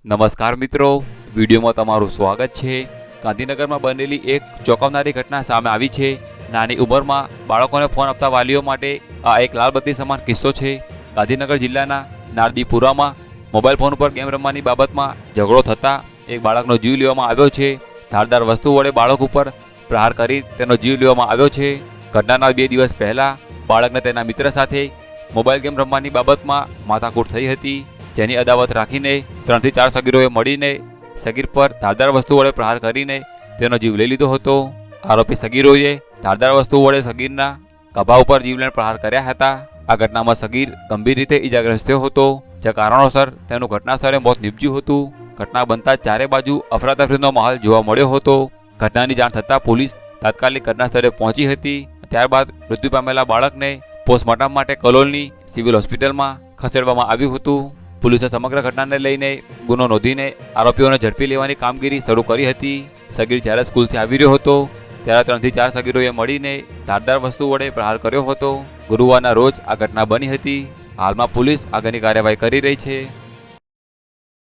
નમસ્કાર મિત્રો, વિડીયોમાં તમારું સ્વાગત છે। ગાંધીનગરમાં બનેલી એક ચોંકાવનારી ઘટના સામે આવી છે। નાની ઉંમરમાં બાળકોને ફોન આપતા વાલીઓ માટે આ એક લાલબત્તી સમાન કિસ્સો છે। ગાંધીનગર જિલ્લાના નારદીપુરામાં મોબાઈલ ફોન ઉપર ગેમ રમવાની બાબતમાં ઝઘડો થતાં એક બાળકનો જીવ લેવામાં આવ્યો છે। ધારદાર વસ્તુ વડે બાળક ઉપર પ્રહાર કરી તેનો જીવ લેવામાં આવ્યો છે। ઘટનાના 2 દિવસ પહેલાં બાળકને તેના મિત્ર સાથે મોબાઈલ ગેમ રમવાની બાબતમાં માથાકૂટ થઈ હતી, જેની અદાવત રાખીને 3 થી 4 સગીરોએ મળીને સગીર પર ધારદાર વસ્તુ વડે પ્રહાર કરીને તેનો જીવ લઈ લીધો હતો। આરોપી સગીરોએ ધારદાર વસ્તુ વડે સગીરના ખભા ઉપર જીવલેણ પ્રહાર કર્યા હતા। આ ઘટનામાં સગીર ગંભીર રીતે ઈજાગ્રસ્ત થયો હતો, જે કારણોસર તેનું ઘટના સ્થળે મોત નીપજ્યું હતું। ઘટના બનતા ચારે બાજુ અફરાતફરીનો માહોલ જોવા મળ્યો હતો। ઘટનાની જાણ થતાં પોલીસ તાત્કાલિક ઘટના સ્થળે પહોંચી હતી। ત્યારબાદ મૃત્યુ પામેલા બાળકને પોસ્ટમોર્ટમ માટે કલોલની સિવિલ હોસ્પિટલમાં ખસેડવામાં આવ્યું હતું। પોલીસે સમગ્ર ઘટનાને લઈને ગુનો નોંધીને આરોપીઓને ઝડપી લેવાની કામગીરી શરૂ કરી હતી। સગીર જ્યારે સ્કૂલથી આવી રહ્યો હતો ત્યારે 3 થી 4 સગીરોએ મળીને ધારદાર વસ્તુ વડે પ્રહાર કર્યો હતો। ગુરુવારના રોજ આ ઘટના બની હતી। હાલમાં પોલીસ આગળની કાર્યવાહી કરી રહી છે।